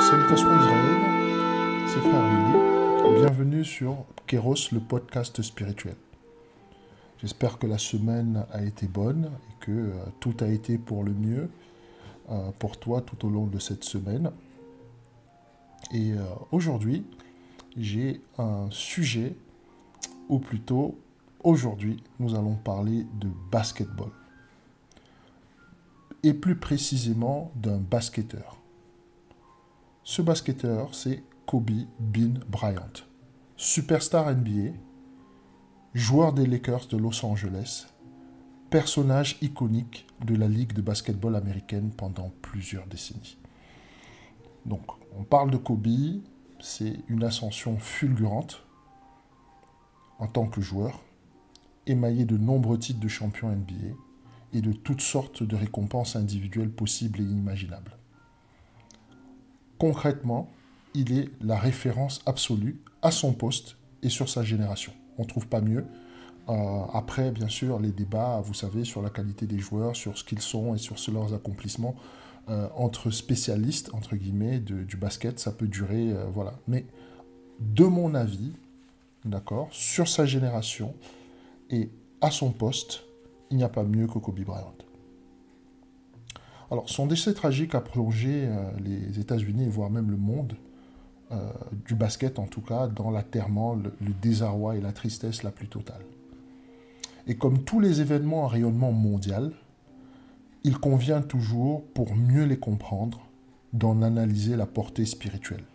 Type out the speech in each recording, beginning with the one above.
Salutations Israël, c'est Frère Willy. Bienvenue sur Kéros, le podcast spirituel. J'espère que la semaine a été bonne et que tout a été pour le mieux pour toi tout au long de cette semaine. Et aujourd'hui, j'ai un sujet, ou plutôt, aujourd'hui, nous allons parler de basketball. Et plus précisément d'un basketteur. Ce basketteur, c'est Kobe Bryant, superstar NBA, joueur des Lakers de Los Angeles, personnage iconique de la ligue de basketball américaine pendant plusieurs décennies. Donc, on parle de Kobe, c'est une ascension fulgurante en tant que joueur, émaillé de nombreux titres de champion NBA et de toutes sortes de récompenses individuelles possibles et inimaginables. Concrètement, il est la référence absolue à son poste et sur sa génération. On ne trouve pas mieux. Après, bien sûr, les débats, vous savez, sur la qualité des joueurs, sur ce qu'ils sont et sur leurs accomplissements entre spécialistes, entre guillemets, du basket, ça peut durer, voilà. Mais de mon avis, d'accord, sur sa génération et à son poste, il n'y a pas mieux que Kobe Bryant. Alors, son décès tragique a plongé les États-Unis, voire même le monde, du basket en tout cas, dans l'atterrement, le désarroi et la tristesse la plus totale. Et comme tous les événements à rayonnement mondial, il convient toujours, pour mieux les comprendre, d'en analyser la portée spirituelle.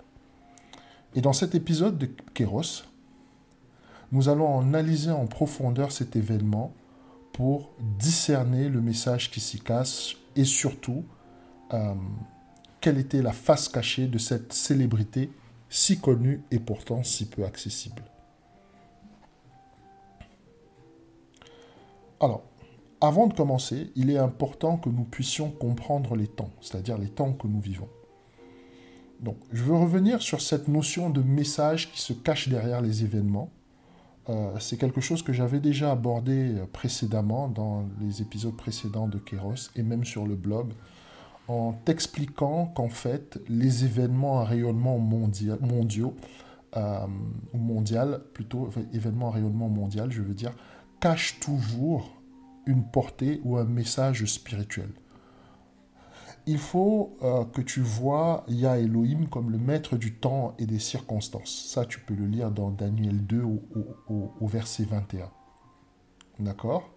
Et dans cet épisode de Kéros, nous allons analyser en profondeur cet événement pour discerner le message qui s'y cache et surtout, quelle était la face cachée de cette célébrité si connue et pourtant si peu accessible. Alors, avant de commencer, il est important que nous puissions comprendre les temps, c'est-à-dire les temps que nous vivons. Donc, je veux revenir sur cette notion de message qui se cache derrière les événements. C'est quelque chose que j'avais déjà abordé précédemment dans les épisodes précédents de Kéros et même sur le blog, en t'expliquant qu'en fait, les événements à rayonnement mondial, événements à rayonnement mondial, je veux dire, cachent toujours une portée ou un message spirituel. Il faut que tu vois Yah Elohim comme le maître du temps et des circonstances. Ça, tu peux le lire dans Daniel 2 au verset 21. D'accord ?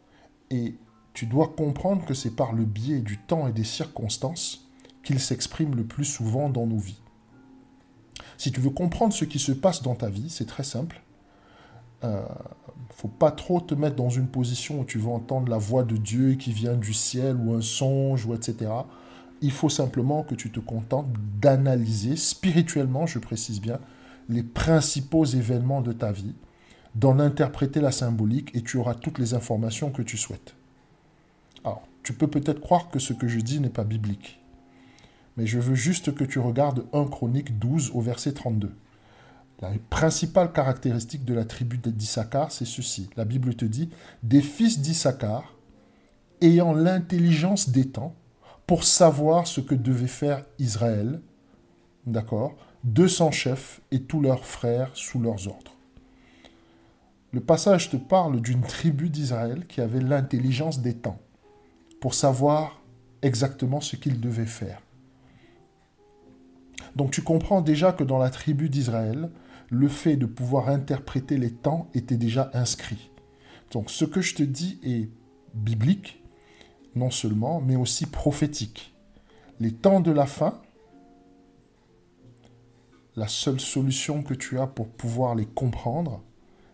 Et tu dois comprendre que c'est par le biais du temps et des circonstances qu'il s'exprime le plus souvent dans nos vies. Si tu veux comprendre ce qui se passe dans ta vie, c'est très simple. Faut pas trop te mettre dans une position où tu vas entendre la voix de Dieu qui vient du ciel ou un songe, ou etc. Il faut simplement que tu te contentes d'analyser spirituellement, je précise bien, les principaux événements de ta vie, d'en interpréter la symbolique et tu auras toutes les informations que tu souhaites. Alors, tu peux peut-être croire que ce que je dis n'est pas biblique, mais je veux juste que tu regardes 1 Chronique 12 au verset 32. La principale caractéristique de la tribu d'Issachar, c'est ceci. La Bible te dit, des fils d'Issachar, ayant l'intelligence des temps, pour savoir ce que devait faire Israël, d'accord, 200 chefs et tous leurs frères sous leurs ordres. Le passage te parle d'une tribu d'Israël qui avait l'intelligence des temps, pour savoir exactement ce qu'il devait faire. Donc tu comprends déjà que dans la tribu d'Israël, le fait de pouvoir interpréter les temps était déjà inscrit. Donc ce que je te dis est biblique, non seulement, mais aussi prophétique. Les temps de la fin, la seule solution que tu as pour pouvoir les comprendre,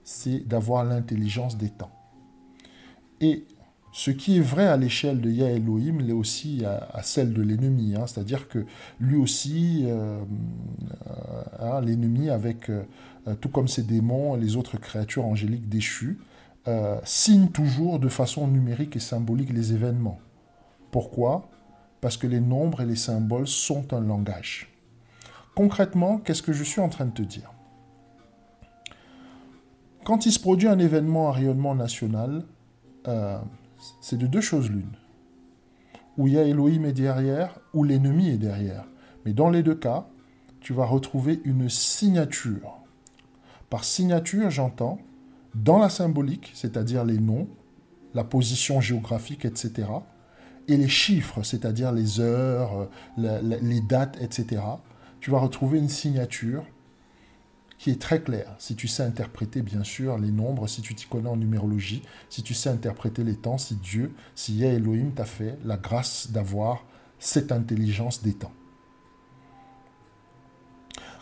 c'est d'avoir l'intelligence des temps. Et ce qui est vrai à l'échelle de Yah Elohim l'est aussi à celle de l'ennemi. C'est-à-dire que lui aussi, l'ennemi, avec tout comme ses démons et les autres créatures angéliques déchues, signe toujours de façon numérique et symbolique les événements. Pourquoi? Parce que les nombres et les symboles sont un langage. Concrètement, qu'est-ce que je suis en train de te dire? Quand il se produit un événement à rayonnement national, c'est de deux choses l'une. Où il y a Elohim est derrière, ou l'ennemi est derrière. Mais dans les deux cas, tu vas retrouver une signature. Par signature, j'entends, dans la symbolique, c'est-à-dire les noms, la position géographique, etc., et les chiffres, c'est-à-dire les heures, les dates, etc., tu vas retrouver une signature qui est très claire. Si tu sais interpréter, bien sûr, les nombres, si tu t'y connais en numérologie, si tu sais interpréter les temps, si Yah Elohim t'a fait la grâce d'avoir cette intelligence des temps.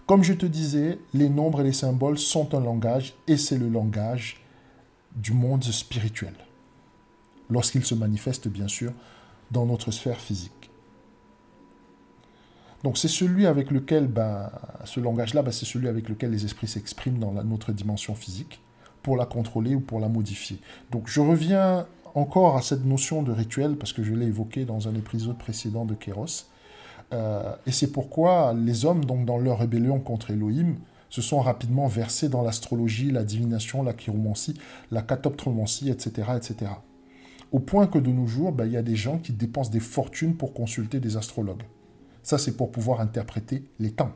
Comme je te disais, les nombres et les symboles sont un langage, et c'est le langage du monde spirituel, lorsqu'il se manifeste, bien sûr, dans notre sphère physique. Donc c'est celui avec lequel, ce langage-là, c'est celui avec lequel les esprits s'expriment dans notre dimension physique, pour la contrôler ou pour la modifier. Donc je reviens encore à cette notion de rituel, parce que je l'ai évoqué dans un épisode précédent de Kéros, et c'est pourquoi les hommes, donc dans leur rébellion contre Elohim, se sont rapidement versés dans l'astrologie, la divination, la chiromancie, la catoptromancie, etc., etc. Au point que de nos jours, il y a des gens qui dépensent des fortunes pour consulter des astrologues. Ça, c'est pour pouvoir interpréter les temps.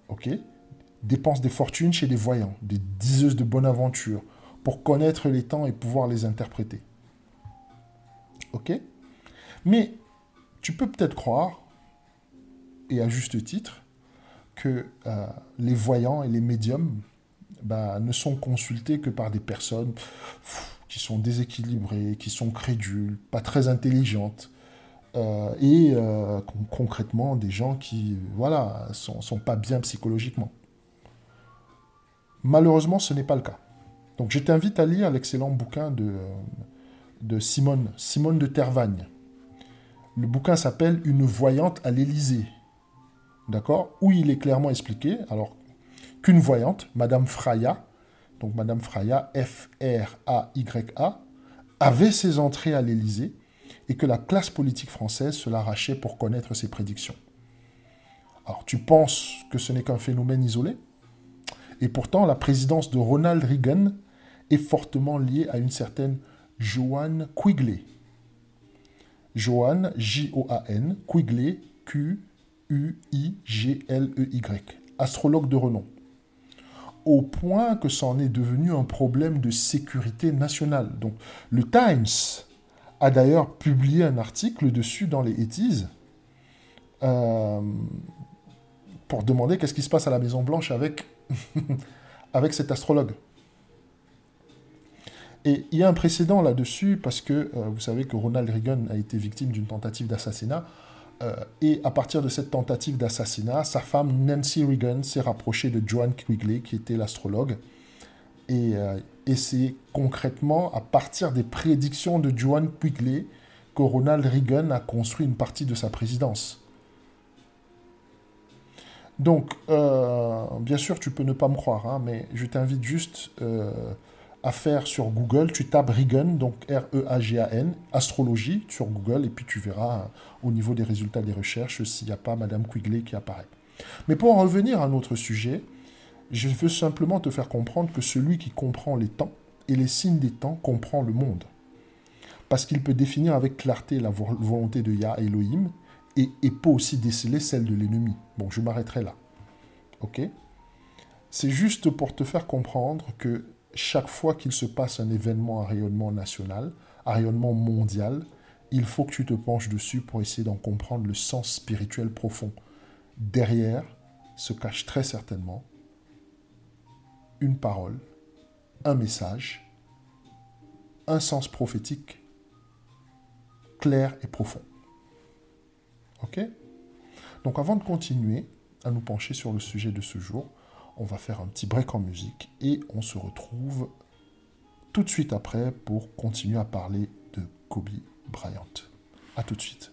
Ok? Dépensent des fortunes chez des voyants, des diseuses de bonne aventure, pour connaître les temps et pouvoir les interpréter. Ok? Mais tu peux peut-être croire, et à juste titre, que les voyants et les médiums ne sont consultés que par des personnes qui sont déséquilibrées, qui sont crédules, pas très intelligentes, et concrètement des gens qui sont pas bien psychologiquement. Malheureusement, ce n'est pas le cas. Donc je t'invite à lire l'excellent bouquin de Simone de Tervagne. Le bouquin s'appelle « Une voyante à l'Élysée ». D'accord? Où il est clairement expliqué, alors, qu'une voyante, Madame Fraya, donc Madame Fraya, F-R-A-Y-A, avait ses entrées à l'Élysée et que la classe politique française se l'arrachait pour connaître ses prédictions. Alors, tu penses que ce n'est qu'un phénomène isolé? Et pourtant, la présidence de Ronald Reagan est fortement liée à une certaine Joanne Quigley. Joanne, J-O-A-N, Quigley, Q-U-I-G-L-E-Y, astrologue de renom. Au point que c'en est devenu un problème de sécurité nationale. Donc, le Times a d'ailleurs publié un article dessus dans les 80s pour demander qu'est-ce qui se passe à la Maison-Blanche avec cet astrologue. Et il y a un précédent là-dessus parce que vous savez que Ronald Reagan a été victime d'une tentative d'assassinat et à partir de cette tentative d'assassinat, sa femme Nancy Reagan s'est rapprochée de Joanne Quigley qui était l'astrologue et c'est concrètement à partir des prédictions de Joanne Quigley que Ronald Reagan a construit une partie de sa présidence. Donc, bien sûr, tu peux ne pas me croire, mais je t'invite juste à faire sur Google, tu tapes Reagan, donc R-E-A-G-A-N, astrologie sur Google, et puis tu verras au niveau des résultats des recherches s'il n'y a pas Madame Quigley qui apparaît. Mais pour en revenir à notre sujet, je veux simplement te faire comprendre que celui qui comprend les temps et les signes des temps comprend le monde. Parce qu'il peut définir avec clarté la volonté de Yah Elohim et peut aussi déceler celle de l'ennemi. Bon, je m'arrêterai là. Ok? C'est juste pour te faire comprendre que chaque fois qu'il se passe un événement à rayonnement national, à rayonnement mondial, il faut que tu te penches dessus pour essayer d'en comprendre le sens spirituel profond. Derrière se cache très certainement une parole, un message, un sens prophétique clair et profond. Ok? Donc avant de continuer à nous pencher sur le sujet de ce jour, on va faire un petit break en musique et on se retrouve tout de suite après pour continuer à parler de Kobe Bryant. À tout de suite.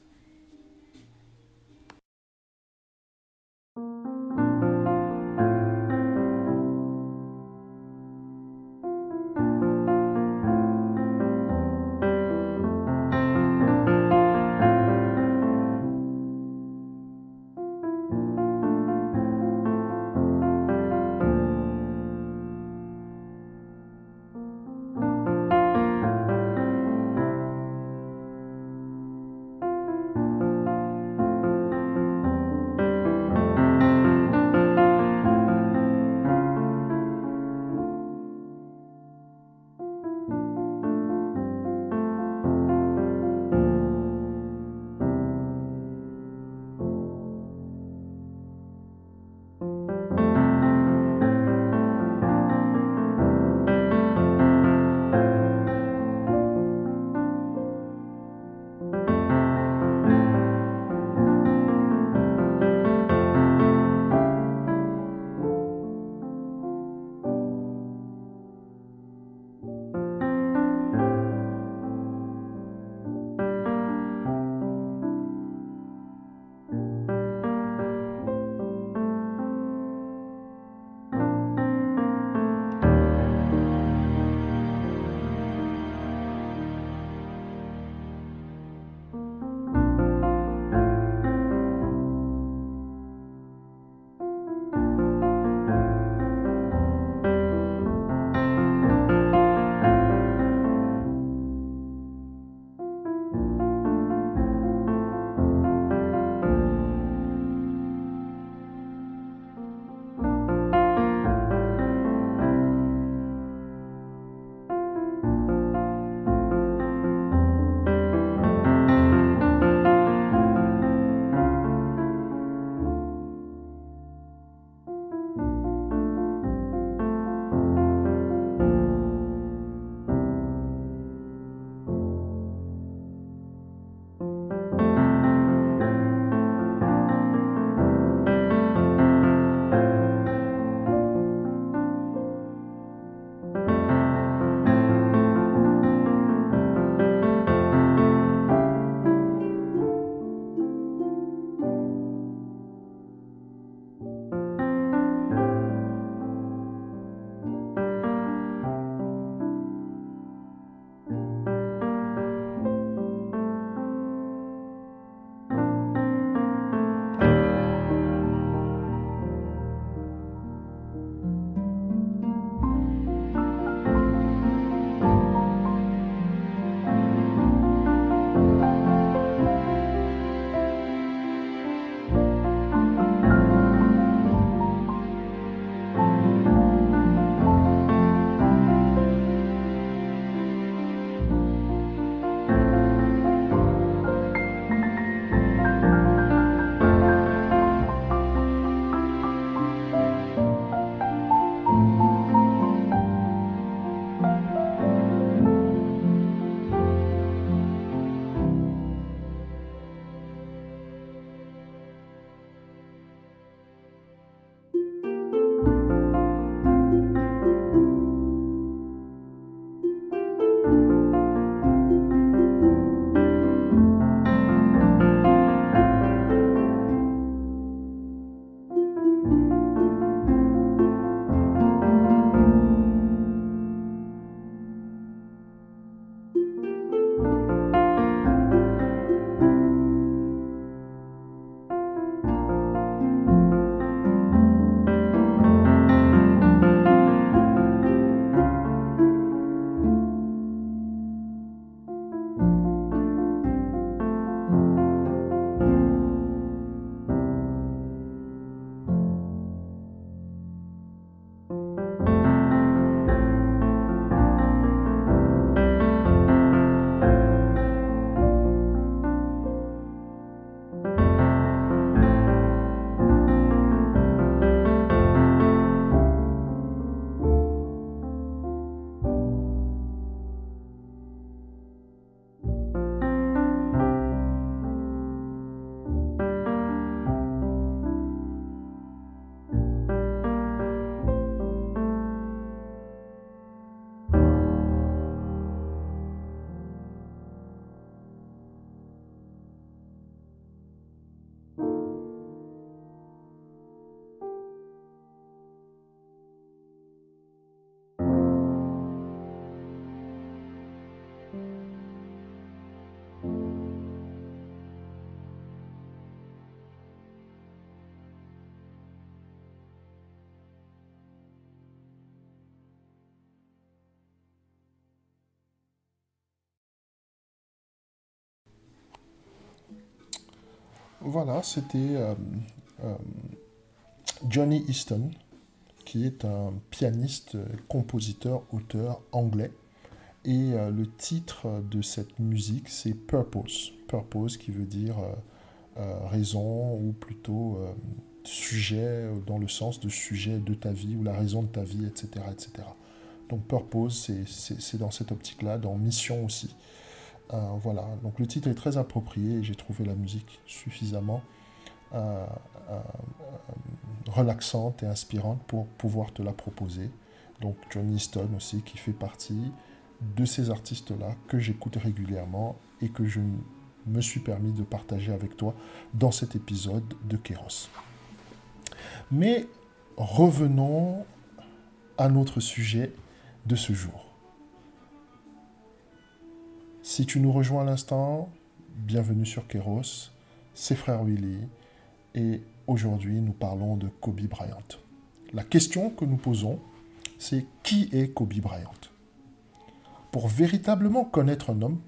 Voilà, c'était euh, Johnny Easton, qui est un pianiste, compositeur, auteur anglais. Et le titre de cette musique, c'est Purpose. Purpose qui veut dire raison ou plutôt sujet dans le sens de sujet de ta vie ou la raison de ta vie, etc. etc. Donc Purpose, c'est dans cette optique-là, dans Mission aussi. Voilà, donc le titre est très approprié et j'ai trouvé la musique suffisamment euh, euh, relaxante et inspirante pour pouvoir te la proposer. Donc Johnny Easton aussi qui fait partie de ces artistes-là que j'écoute régulièrement et que je me suis permis de partager avec toi dans cet épisode de Kéros. Mais revenons à notre sujet de ce jour. Si tu nous rejoins à l'instant, bienvenue sur Kéros, c'est Frère Willy et aujourd'hui nous parlons de Kobe Bryant. La question que nous posons, c'est qui est Kobe Bryant? Pour véritablement connaître un homme,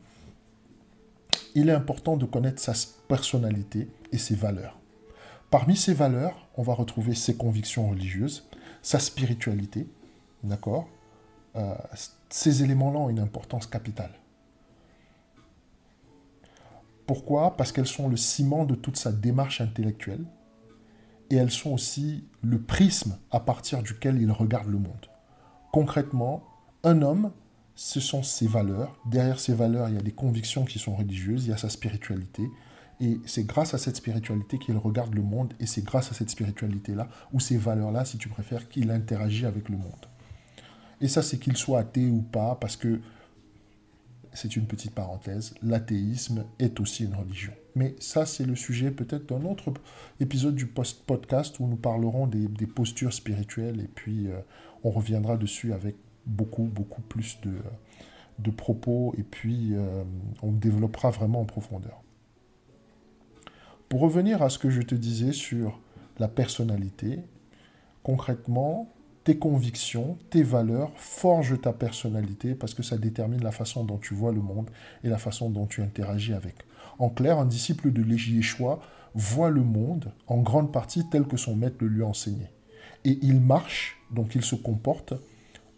il est important de connaître sa personnalité et ses valeurs. Parmi ces valeurs, on va retrouver ses convictions religieuses, sa spiritualité, d'accord? Ces éléments-là ont une importance capitale. Pourquoi? Parce qu'elles sont le ciment de toute sa démarche intellectuelle et elles sont aussi le prisme à partir duquel il regarde le monde. Concrètement, un homme, ce sont ses valeurs. Derrière ces valeurs, il y a des convictions qui sont religieuses, il y a sa spiritualité. Et c'est grâce à cette spiritualité qu'il regarde le monde et c'est grâce à cette spiritualité-là, ou ces valeurs-là, si tu préfères, qu'il interagit avec le monde. Et ça, c'est qu'il soit athée ou pas, parce que, c'est une petite parenthèse, l'athéisme est aussi une religion. Mais ça, c'est le sujet peut-être d'un autre épisode du podcast où nous parlerons des postures spirituelles et puis on reviendra dessus avec beaucoup plus de propos et puis on développera vraiment en profondeur. Pour revenir à ce que je te disais sur la personnalité, concrètement, tes convictions, tes valeurs forgent ta personnalité parce que ça détermine la façon dont tu vois le monde et la façon dont tu interagis avec. En clair, un disciple de Yeshua voit le monde en grande partie tel que son maître le lui a enseigné. Et il marche, donc il se comporte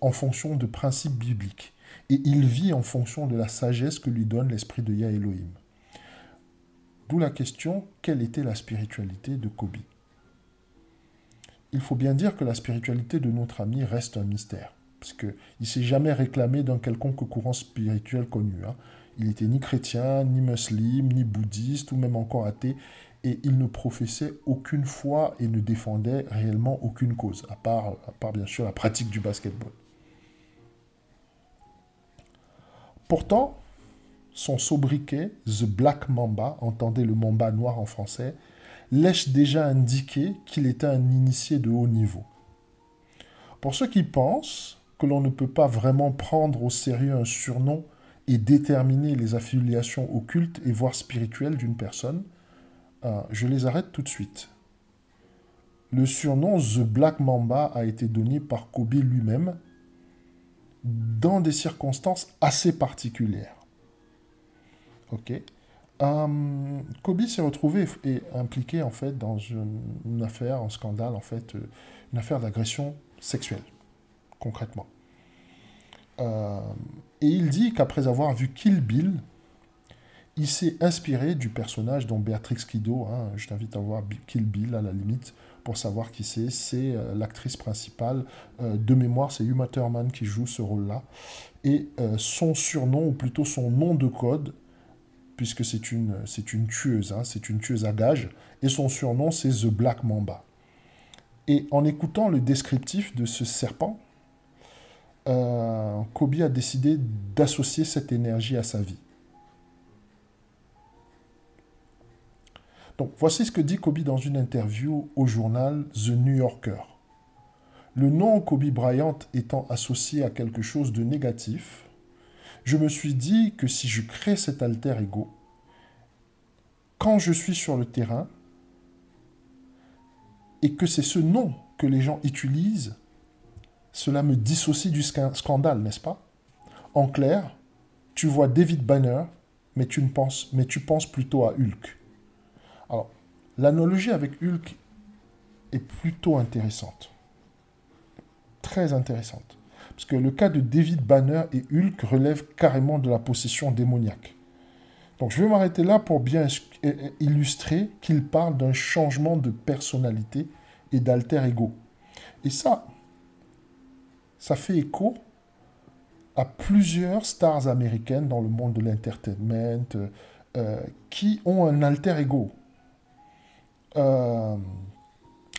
en fonction de principes bibliques. Et il vit en fonction de la sagesse que lui donne l'esprit de Yah Elohim. D'où la question, quelle était la spiritualité de Kobe? Il faut bien dire que la spiritualité de notre ami reste un mystère, parce qu'il ne s'est jamais réclamé d'un quelconque courant spirituel connu. Il n'était ni chrétien, ni musulman, ni bouddhiste, ou même encore athée, et il ne professait aucune foi et ne défendait réellement aucune cause, à part bien sûr la pratique du basketball. Pourtant, son sobriquet, The Black Mamba, entendez le mamba noir en français, laisse déjà indiquer qu'il était un initié de haut niveau. Pour ceux qui pensent que l'on ne peut pas vraiment prendre au sérieux un surnom et déterminer les affiliations occultes et voire spirituelles d'une personne, je les arrête tout de suite. Le surnom The Black Mamba a été donné par Kobe lui-même dans des circonstances assez particulières. Ok. Kobe s'est retrouvé et impliqué en fait dans une affaire, un scandale en fait, une affaire d'agression sexuelle, concrètement. Et il dit qu'après avoir vu Kill Bill, il s'est inspiré du personnage dont Béatrix Kiddo, je t'invite à voir Kill Bill à la limite pour savoir qui c'est. C'est l'actrice principale de mémoire, c'est Uma Thurman qui joue ce rôle-là. Et son surnom, ou plutôt son nom de code, puisque c'est une tueuse, c'est une tueuse à gages, et son surnom c'est The Black Mamba. Et en écoutant le descriptif de ce serpent, Kobe a décidé d'associer cette énergie à sa vie. Donc voici ce que dit Kobe dans une interview au journal The New Yorker. Le nom Kobe Bryant étant associé à quelque chose de négatif, je me suis dit que si je crée cet alter ego, quand je suis sur le terrain, et que c'est ce nom que les gens utilisent, cela me dissocie du scandale, n'est-ce pas? En clair, tu vois David Banner, mais tu penses plutôt à Hulk. Alors, L'analogie avec Hulk est plutôt intéressante. Très intéressante. Parce que le cas de David Banner et Hulk relève carrément de la possession démoniaque. Donc je vais m'arrêter là pour bien illustrer qu'il parle d'un changement de personnalité et d'alter ego. Et ça fait écho à plusieurs stars américaines dans le monde de l'entertainment qui ont un alter ego.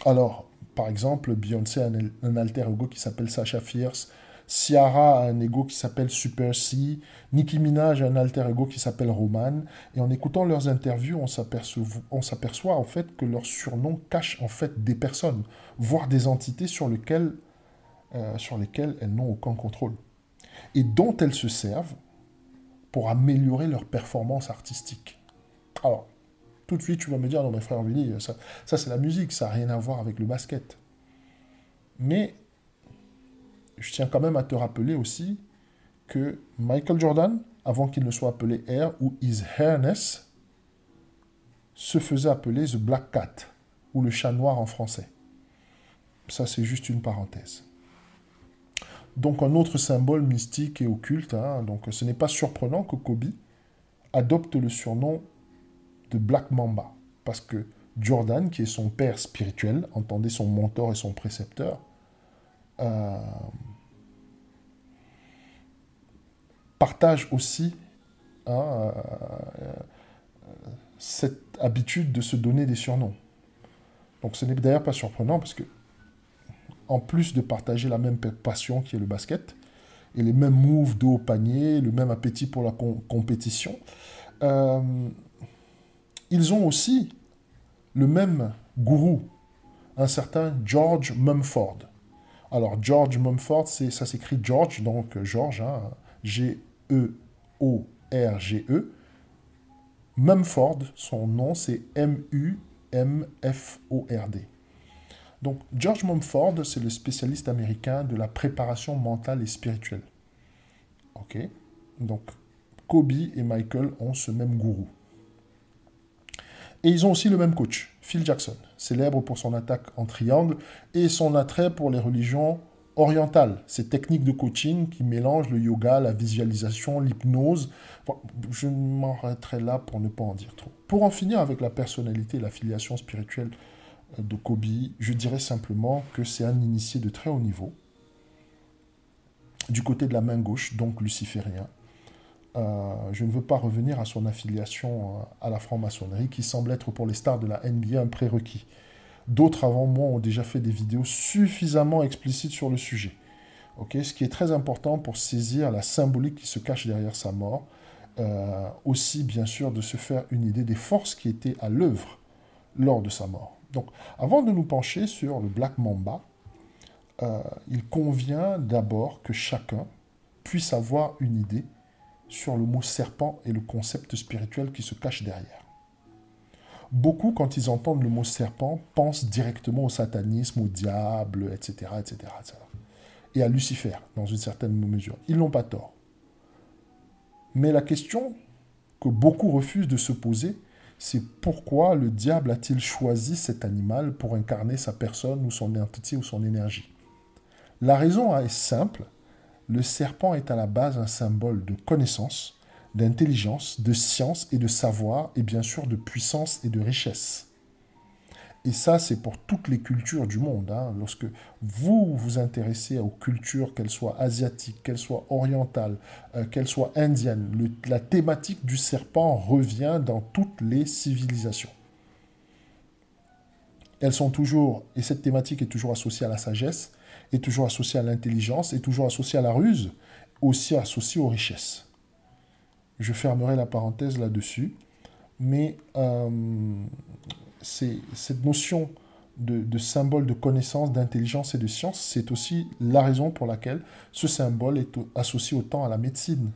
Alors, par exemple, Beyoncé a un alter ego qui s'appelle Sasha Fierce, Ciara a un ego qui s'appelle Super C, Nicki Minaj a un alter ego qui s'appelle Roman, et en écoutant leurs interviews, on s'aperçoit en fait que leurs surnoms cachent en fait des personnes, voire des entités sur lesquelles elles n'ont aucun contrôle, et dont elles se servent pour améliorer leur performance artistique. Alors, tout de suite, tu vas me dire, non, mais frère Willy, ça c'est la musique, ça n'a rien à voir avec le basket. Mais je tiens quand même à te rappeler aussi que Michael Jordan, avant qu'il ne soit appelé Air ou His Hairness, se faisait appeler The Black Cat, ou le chat noir en français. Ça, c'est juste une parenthèse. Donc, un autre symbole mystique et occulte, hein, donc ce n'est pas surprenant que Kobe adopte le surnom de Black Mamba, parce que Jordan, qui est son père spirituel, entendez son mentor et son précepteur, partage aussi cette habitude de se donner des surnoms. Donc ce n'est d'ailleurs pas surprenant parce que, en plus de partager la même passion qui est le basket, et les mêmes moves de haut panier, le même appétit pour la compétition, ils ont aussi le même gourou, un certain George Mumford. Alors George Mumford, ça s'écrit George, donc George, hein, G-E-O-R-G-E. Mumford, son nom, c'est M-U-M-F-O-R-D. Donc, George Mumford, c'est le spécialiste américain de la préparation mentale et spirituelle. Ok. Donc, Kobe et Michael ont ce même gourou. Et ils ont aussi le même coach, Phil Jackson, célèbre pour son attaque en triangle et son attrait pour les religions orientales, ces techniques de coaching qui mélangent le yoga, la visualisation, l'hypnose. Bon, je m'arrêterai là pour ne pas en dire trop. Pour en finir avec la personnalité et l'affiliation spirituelle de Kobe, je dirais simplement que c'est un initié de très haut niveau, du côté de la main gauche, donc luciférien. Je ne veux pas revenir à son affiliation à la franc-maçonnerie, qui semble être pour les stars de la NBA un prérequis. D'autres avant moi ont déjà fait des vidéos suffisamment explicites sur le sujet. Okay, ce qui est très important pour saisir la symbolique qui se cache derrière sa mort. Aussi, bien sûr, de se faire une idée des forces qui étaient à l'œuvre lors de sa mort. Donc, avant de nous pencher sur le Black Mamba, il convient d'abord que chacun puisse avoir une idée sur le mot serpent et le concept spirituel qui se cache derrière. Beaucoup, quand ils entendent le mot serpent, pensent directement au satanisme, au diable, etc., etc., etc. Et à Lucifer, dans une certaine mesure. Ils n'ont pas tort. Mais la question que beaucoup refusent de se poser, c'est pourquoi le diable a-t-il choisi cet animal pour incarner sa personne ou son entité ou son énergie? La raison est simple. Le serpent est à la base un symbole de connaissance, d'intelligence, de science et de savoir, et bien sûr de puissance et de richesse. Et ça, c'est pour toutes les cultures du monde. Hein. Lorsque vous vous intéressez aux cultures, qu'elles soient asiatiques, qu'elles soient orientales, qu'elles soient indiennes, la thématique du serpent revient dans toutes les civilisations. Elles sont toujours, et cette thématique est toujours associée à la sagesse, est toujours associée à l'intelligence, est toujours associée à la ruse, aussi associée aux richesses. Je fermerai la parenthèse là-dessus, mais cette notion de symbole de connaissance, d'intelligence et de science, c'est aussi la raison pour laquelle ce symbole est associé autant à la médecine.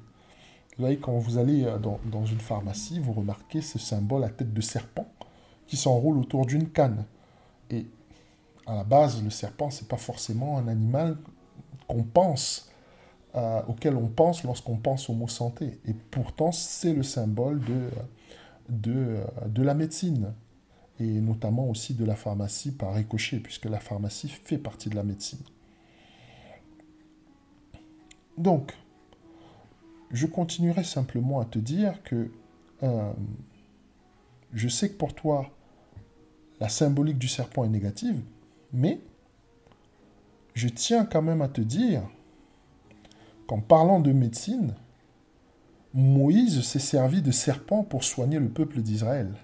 Vous voyez, quand vous allez dans une pharmacie, vous remarquez ce symbole à tête de serpent qui s'enroule autour d'une canne. Et à la base, le serpent, ce n'est pas forcément un animal qu'on pense, auquel on pense lorsqu'on pense au mot santé. Et pourtant, c'est le symbole de la médecine. et notamment aussi de la pharmacie par ricochet, puisque la pharmacie fait partie de la médecine. Donc, je continuerai simplement à te dire que je sais que pour toi, la symbolique du serpent est négative, mais je tiens quand même à te dire qu'en parlant de médecine, Moïse s'est servi de serpent pour soigner le peuple d'Israël.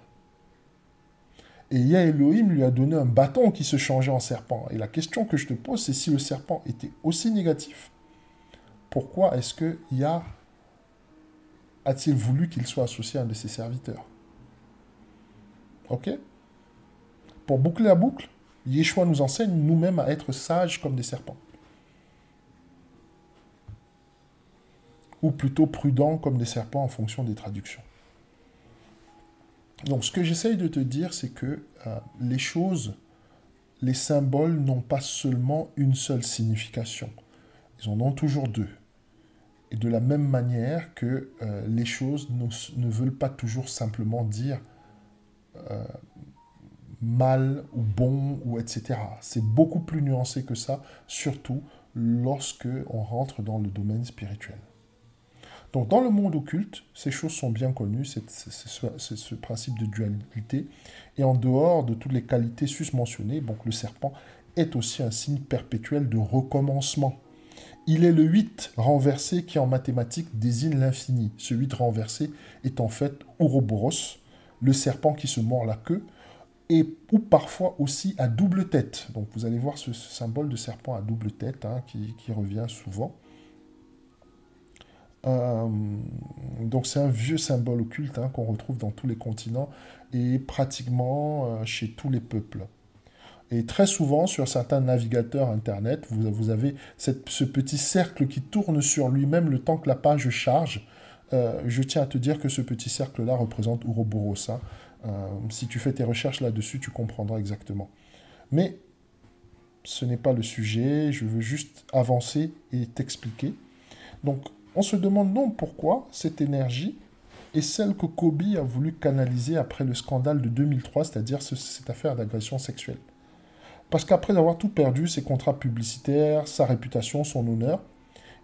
Et Yah Elohim lui a donné un bâton qui se changeait en serpent. Et la question que je te pose, c'est si le serpent était aussi négatif, pourquoi est-ce que Yah a-t-il voulu qu'il soit associé à un de ses serviteurs? Ok? Pour boucler la boucle, Yeshua nous enseigne nous-mêmes à être sages comme des serpents. Ou plutôt prudents comme des serpents en fonction des traductions. Donc ce que j'essaye de te dire, c'est que les choses, les symboles n'ont pas seulement une seule signification. Ils en ont toujours deux. Et de la même manière que les choses ne veulent pas toujours simplement dire mal ou bon ou etc. C'est beaucoup plus nuancé que ça, surtout lorsque on rentre dans le domaine spirituel. Donc dans le monde occulte, ces choses sont bien connues, c'est ce principe de dualité. Et en dehors de toutes les qualités susmentionnées, donc le serpent est aussi un signe perpétuel de recommencement. Il est le 8 renversé qui en mathématiques désigne l'infini. Ce 8 renversé est en fait Ouroboros, le serpent qui se mord la queue, ou parfois aussi à double tête. Donc vous allez voir ce symbole de serpent à double tête qui revient souvent. Donc c'est un vieux symbole occulte qu'on retrouve dans tous les continents et pratiquement chez tous les peuples. Et très souvent, sur certains navigateurs Internet, vous avez ce petit cercle qui tourne sur lui-même le temps que la page charge. Je tiens à te dire que ce petit cercle-là représente Ouroboros. Si tu fais tes recherches là-dessus, tu comprendras exactement. Mais ce n'est pas le sujet, je veux juste avancer et t'expliquer. Donc, on se demande donc pourquoi cette énergie est celle que Kobe a voulu canaliser après le scandale de 2003, c'est-à-dire cette affaire d'agression sexuelle. Parce qu'après avoir tout perdu, ses contrats publicitaires, sa réputation, son honneur,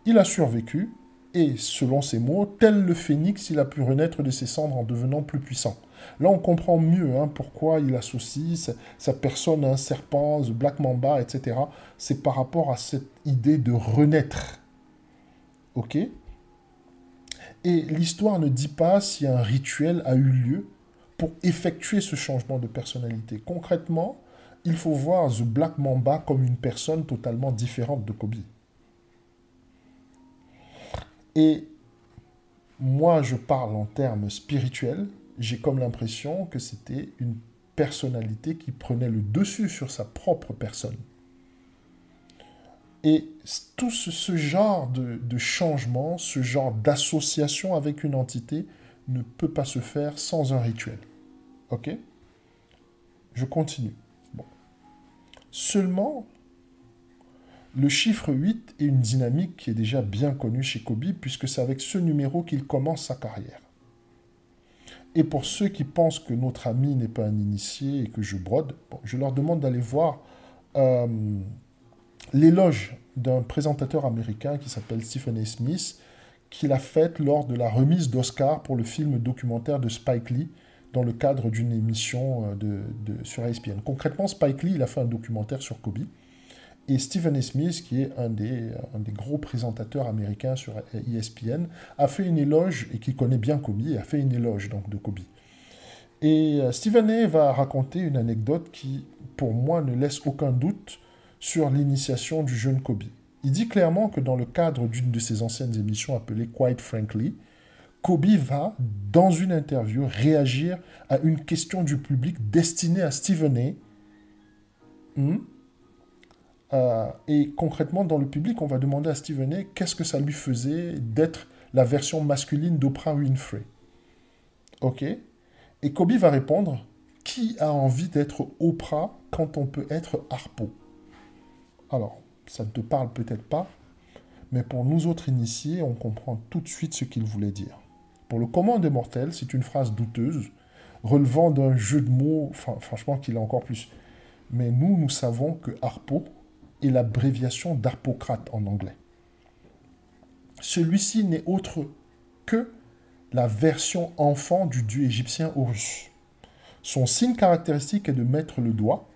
il a survécu et, selon ses mots, tel le phénix, il a pu renaître de ses cendres en devenant plus puissant. Là, on comprend mieux pourquoi il associe sa personne à un serpent, The Black Mamba, etc. C'est par rapport à cette idée de renaître. Ok ? Et l'histoire ne dit pas si un rituel a eu lieu pour effectuer ce changement de personnalité. Concrètement, il faut voir The Black Mamba comme une personne totalement différente de Kobe. Et moi, je parle en termes spirituels. J'ai comme l'impression que c'était une personnalité qui prenait le dessus sur sa propre personne. Et tout ce genre de changement, ce genre d'association avec une entité ne peut pas se faire sans un rituel. Ok ? Je continue. Bon. Seulement, le chiffre 8 est une dynamique qui est déjà bien connue chez Kobe, puisque c'est avec ce numéro qu'il commence sa carrière. Et pour ceux qui pensent que notre ami n'est pas un initié et que je brode, je leur demande d'aller voir l'éloge d'un présentateur américain qui s'appelle Stephen A. Smith, qu'il a faite lors de la remise d'Oscar pour le film documentaire de Spike Lee, dans le cadre d'une émission sur ESPN. Concrètement, Spike Lee, il a fait un documentaire sur Kobe. Et Stephen A. Smith, qui est un des gros présentateurs américains sur ESPN, a fait une éloge, et qui connaît bien Kobe, a fait une éloge donc, de Kobe. Et Stephen A. va raconter une anecdote qui, pour moi, ne laisse aucun doute sur l'initiation du jeune Kobe. Il dit clairement que dans le cadre d'une de ses anciennes émissions appelée Quite Frankly, Kobe va, dans une interview, réagir à une question du public destinée à Stephen A. Et concrètement, dans le public, on va demander à Stephen A. qu'est-ce que ça lui faisait d'être la version masculine d'Oprah Winfrey. Ok ? Et Kobe va répondre, qui a envie d'être Oprah quand on peut être Harpo ? Alors, ça ne te parle peut-être pas, mais pour nous autres initiés, on comprend tout de suite ce qu'il voulait dire. Pour le commun des mortels, c'est une phrase douteuse, relevant d'un jeu de mots, franchement, qu'il a encore plus. Mais nous savons que Harpo est l'abréviation d'Harpocrate en anglais. Celui-ci n'est autre que la version enfant du dieu égyptien Horus. Son signe caractéristique est de mettre le doigt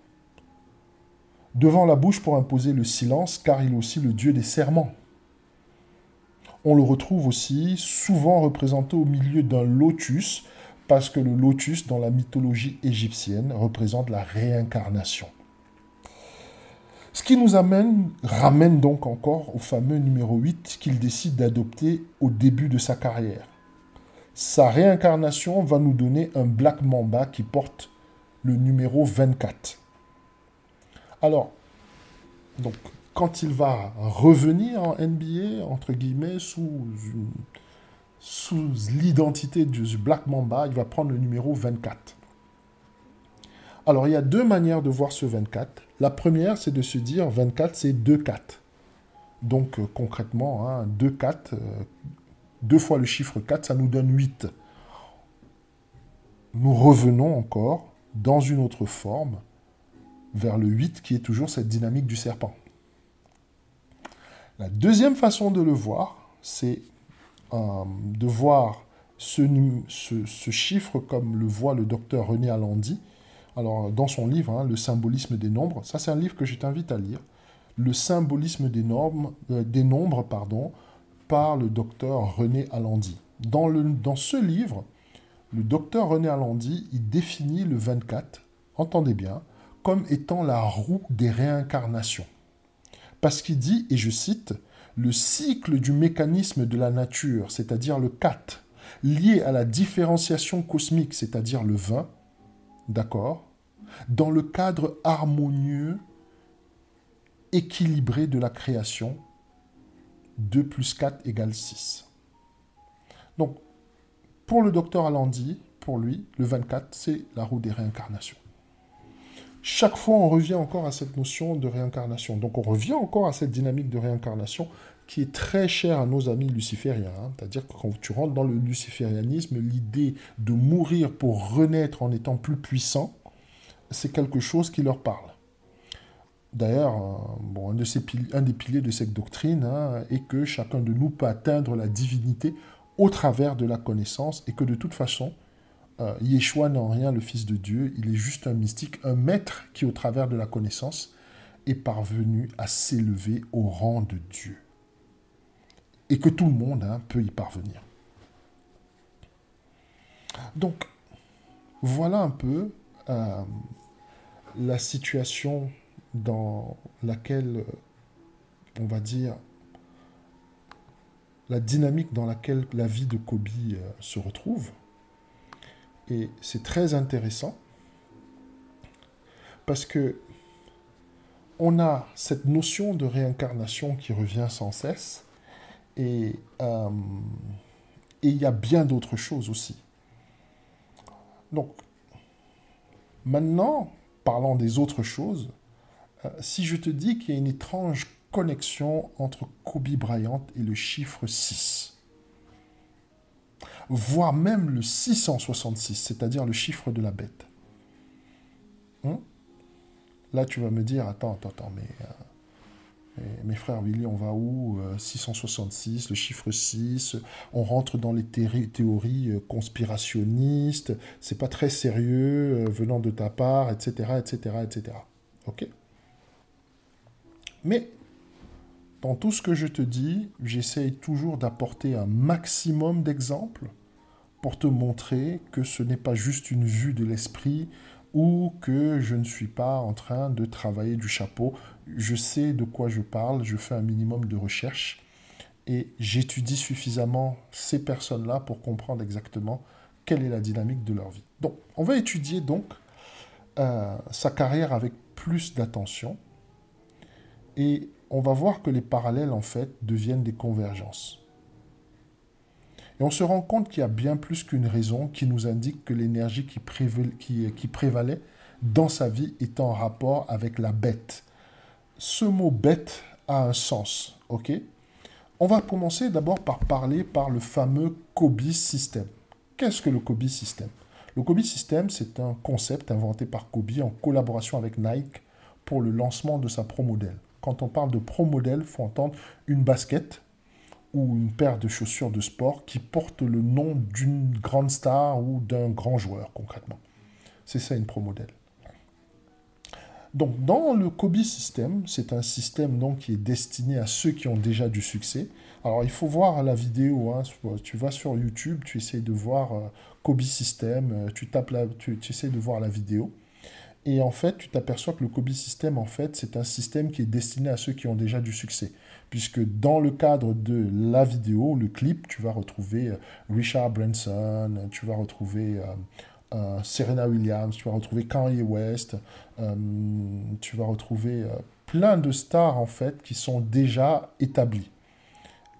devant la bouche pour imposer le silence, car il est aussi le dieu des serments. On le retrouve aussi souvent représenté au milieu d'un lotus, parce que le lotus, dans la mythologie égyptienne, représente la réincarnation. Ce qui nous ramène donc encore au fameux numéro 8 qu'il décide d'adopter au début de sa carrière. Sa réincarnation va nous donner un Black Mamba qui porte le numéro 24. Alors, donc, quand il va revenir en NBA, entre guillemets, sous l'identité du Black Mamba, il va prendre le numéro 24. Alors, il y a deux manières de voir ce 24. La première, c'est de se dire 24, c'est 2-4. Donc, concrètement, 2-4, deux fois le chiffre 4, ça nous donne 8. Nous revenons encore dans une autre forme vers le 8 qui est toujours cette dynamique du serpent. La deuxième façon de le voir, c'est de voir ce chiffre comme le voit le docteur René Alandi. Alors, dans son livre, Le symbolisme des nombres, ça c'est un livre que je t'invite à lire. Le symbolisme des nombres, par le docteur René Alandi. Dans ce livre, le docteur René Alandi, il définit le 24, entendez bien, comme étant la roue des réincarnations. Parce qu'il dit, et je cite, « Le cycle du mécanisme de la nature, c'est-à-dire le 4, lié à la différenciation cosmique, c'est-à-dire le 20, d'accord, dans le cadre harmonieux, équilibré de la création, 2 plus 4 égale 6. » Donc, pour le docteur Alandi, pour lui, le 24, c'est la roue des réincarnations. Chaque fois, on revient encore à cette notion de réincarnation. Donc, on revient encore à cette dynamique de réincarnation qui est très chère à nos amis lucifériens. C'est-à-dire que quand tu rentres dans le luciférianisme, l'idée de mourir pour renaître en étant plus puissant, c'est quelque chose qui leur parle. D'ailleurs, un des piliers de cette doctrine est que chacun de nous peut atteindre la divinité au travers de la connaissance et que de toute façon, Yeshua n'est en rien le Fils de Dieu, il est juste un mystique, un maître qui, au travers de la connaissance, est parvenu à s'élever au rang de Dieu. Et que tout le monde peut y parvenir. Donc, voilà un peu la situation dans laquelle, on va dire, la dynamique dans laquelle la vie de Kobe se retrouve. Et c'est très intéressant parce que on a cette notion de réincarnation qui revient sans cesse et il y a bien d'autres choses aussi. Donc, maintenant, parlant des autres choses, si je te dis qu'il y a une étrange connexion entre Kobe Bryant et le chiffre 6, voire même le 666, c'est-à-dire le chiffre de la bête. Là, tu vas me dire, attends, mes frères Willy, on va où 666, le chiffre 6, on rentre dans les théories conspirationnistes, c'est pas très sérieux venant de ta part, etc., etc., etc. Ok ? Mais, dans tout ce que je te dis, j'essaye toujours d'apporter un maximum d'exemples pour te montrer que ce n'est pas juste une vue de l'esprit ou que je ne suis pas en train de travailler du chapeau. Je sais de quoi je parle, je fais un minimum de recherche et j'étudie suffisamment ces personnes-là pour comprendre exactement quelle est la dynamique de leur vie. Donc, on va étudier donc sa carrière avec plus d'attention et on va voir que les parallèles, en fait, deviennent des convergences. Et on se rend compte qu'il y a bien plus qu'une raison qui nous indique que l'énergie qui prévalait dans sa vie est en rapport avec la bête. Ce mot bête a un sens, ok ? On va commencer d'abord par parler par le fameux Kobe System. Qu'est-ce que le Kobe System ? Le Kobe System, c'est un concept inventé par Kobe en collaboration avec Nike pour le lancement de sa Pro Model. Quand on parle de Pro Model, il faut entendre une basket ou une paire de chaussures de sport qui porte le nom d'une grande star ou d'un grand joueur, concrètement. C'est ça une Pro Model. Donc, dans le Kobe System, c'est un système donc, qui est destiné à ceux qui ont déjà du succès. Alors, il faut voir la vidéo. Hein. Tu vas sur YouTube, tu essayes de voir Kobe System, tu essayes de voir la vidéo. Et en fait, tu t'aperçois que le Kobe System, en fait, c'est un système qui est destiné à ceux qui ont déjà du succès. Puisque dans le cadre de la vidéo, le clip, tu vas retrouver Richard Branson, tu vas retrouver Serena Williams, tu vas retrouver Kanye West, tu vas retrouver plein de stars, en fait, qui sont déjà établies.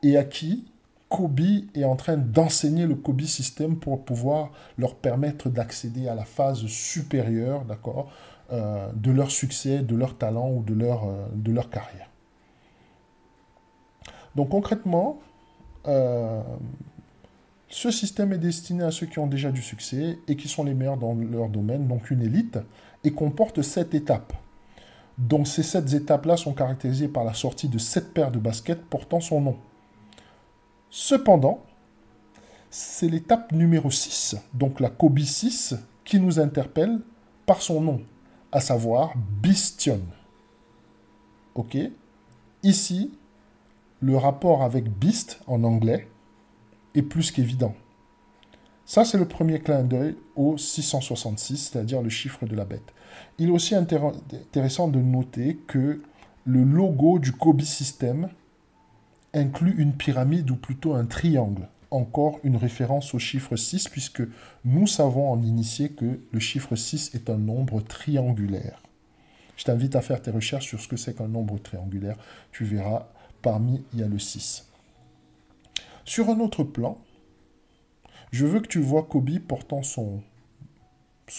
Et à qui Kobe est en train d'enseigner le Kobe System pour pouvoir leur permettre d'accéder à la phase supérieure, d'accord, de leur succès, de leur talent ou de leur carrière. Donc concrètement, ce système est destiné à ceux qui ont déjà du succès et qui sont les meilleurs dans leur domaine, donc une élite, et comporte 7 étapes. Donc ces 7 étapes-là sont caractérisées par la sortie de 7 paires de baskets portant son nom. Cependant, c'est l'étape numéro 6, donc la Kobe 6, qui nous interpelle par son nom, à savoir Bistion. Ok? Ici, le rapport avec Beast en anglais est plus qu'évident. Ça, c'est le premier clin d'œil au 666, c'est-à-dire le chiffre de la bête. Il est aussi intéressant de noter que le logo du Kobe System inclut une pyramide ou plutôt un triangle. Encore une référence au chiffre 6, puisque nous savons en initié que le chiffre 6 est un nombre triangulaire. Je t'invite à faire tes recherches sur ce que c'est qu'un nombre triangulaire. Tu verras, parmi, il y a le 6. Sur un autre plan, je veux que tu vois Kobe portant son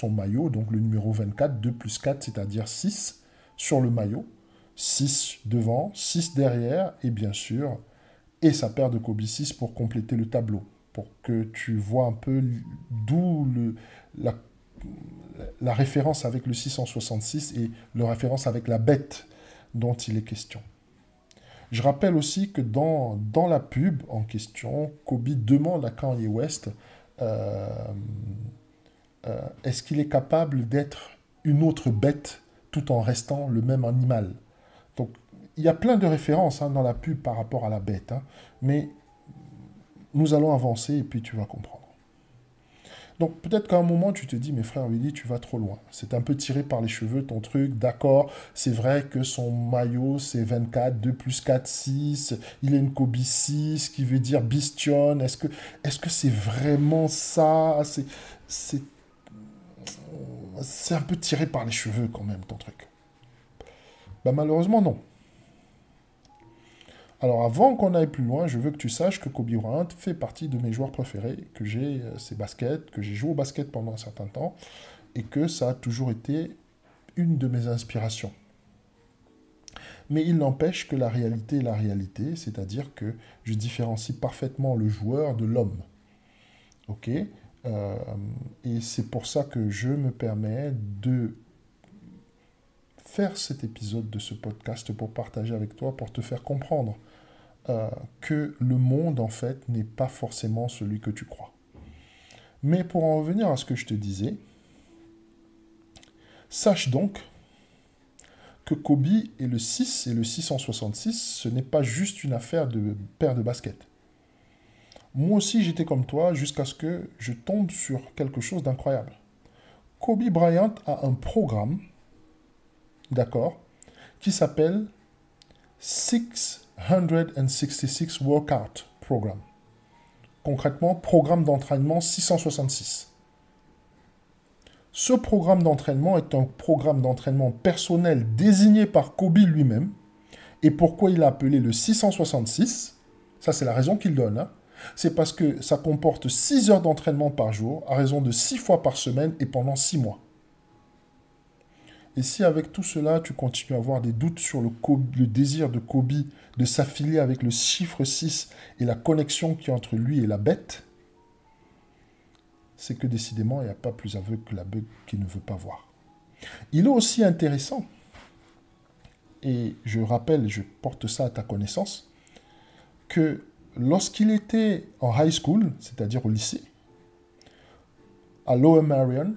maillot, donc le numéro 24, 2 plus 4, c'est-à-dire 6 sur le maillot. 6 devant, 6 derrière, et bien sûr, et sa paire de Kobe 6 pour compléter le tableau, pour que tu vois un peu d'où la référence avec le 666 et la référence avec la bête dont il est question. Je rappelle aussi que dans la pub en question, Kobe demande à Kanye West est-ce qu'il est capable d'être une autre bête tout en restant le même animal. Donc, il y a plein de références dans la pub par rapport à la bête, mais nous allons avancer et puis tu vas comprendre. Donc peut-être qu'à un moment tu te dis, mais frère Willy, tu vas trop loin. C'est un peu tiré par les cheveux ton truc, d'accord, c'est vrai que son maillot c'est 24, 2 plus 4, 6, il a une Kobe 6, qui veut dire Bistion, est-ce que c'est vraiment ça? C'est un peu tiré par les cheveux quand même ton truc. Ben, malheureusement non. Alors avant qu'on aille plus loin, je veux que tu saches que Kobe Bryant fait partie de mes joueurs préférés, que j'ai ses baskets, que j'ai joué au basket pendant un certain temps, et que ça a toujours été une de mes inspirations. Mais il n'empêche que la réalité est la réalité, c'est-à-dire que je différencie parfaitement le joueur de l'homme. Ok? Et c'est pour ça que je me permets de faire cet épisode de ce podcast pour partager avec toi, pour te faire comprendre que le monde, en fait, n'est pas forcément celui que tu crois. Mais pour en revenir à ce que je te disais, sache donc que Kobe et le 6 et le 666, ce n'est pas juste une affaire de paire de baskets. Moi aussi, j'étais comme toi jusqu'à ce que je tombe sur quelque chose d'incroyable. Kobe Bryant a un programme, d'accord, qui s'appelle 666 Workout Program. Concrètement, programme d'entraînement 666. Ce programme d'entraînement est un programme d'entraînement personnel désigné par Kobe lui-même. Et pourquoi il a appelé le 666? Ça, c'est la raison qu'il donne. C'est parce que ça comporte 6 heures d'entraînement par jour, à raison de 6 fois par semaine et pendant 6 mois. Et si avec tout cela, tu continues à avoir des doutes sur le désir de Kobe de s'affilier avec le chiffre 6 et la connexion qu'il y a entre lui et la bête, c'est que décidément, il n'y a pas plus aveugle que l'aveugle qui ne veut pas voir. Il est aussi intéressant, et je rappelle, je porte ça à ta connaissance, que lorsqu'il était en high school, c'est-à-dire au lycée, à Lower Marion,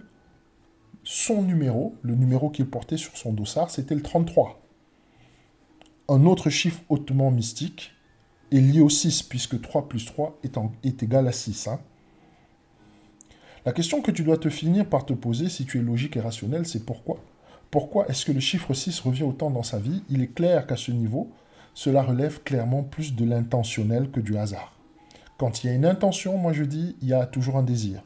son numéro, le numéro qu'il portait sur son dossard, c'était le 33. Un autre chiffre hautement mystique est lié au 6, puisque 3 plus 3 est égal à 6. Hein. La question que tu dois te finir par te poser, si tu es logique et rationnel, c'est pourquoi. Pourquoi est-ce que le chiffre 6 revient autant dans sa vie? Il est clair qu'à ce niveau, cela relève clairement plus de l'intentionnel que du hasard. Quand il y a une intention, moi je dis, il y a toujours un désir.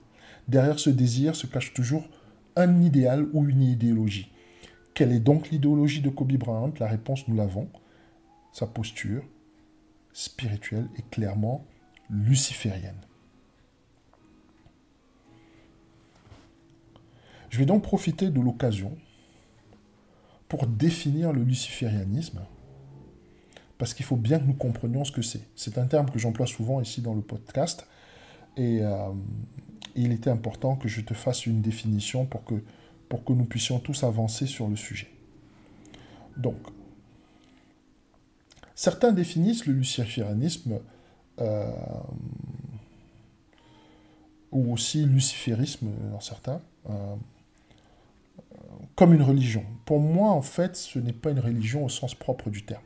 Derrière ce désir se cache toujours un idéal ou une idéologie. Quelle est donc l'idéologie de Kobe Bryant? La réponse, nous l'avons. Sa posture spirituelle est clairement luciférienne. Je vais donc profiter de l'occasion pour définir le luciférianisme, parce qu'il faut bien que nous comprenions ce que c'est. C'est un terme que j'emploie souvent ici dans le podcast, et il était important que je te fasse une définition pour que nous puissions tous avancer sur le sujet. Donc, certains définissent le luciférianisme ou aussi luciférisme dans certains, comme une religion. Pour moi, en fait, ce n'est pas une religion au sens propre du terme,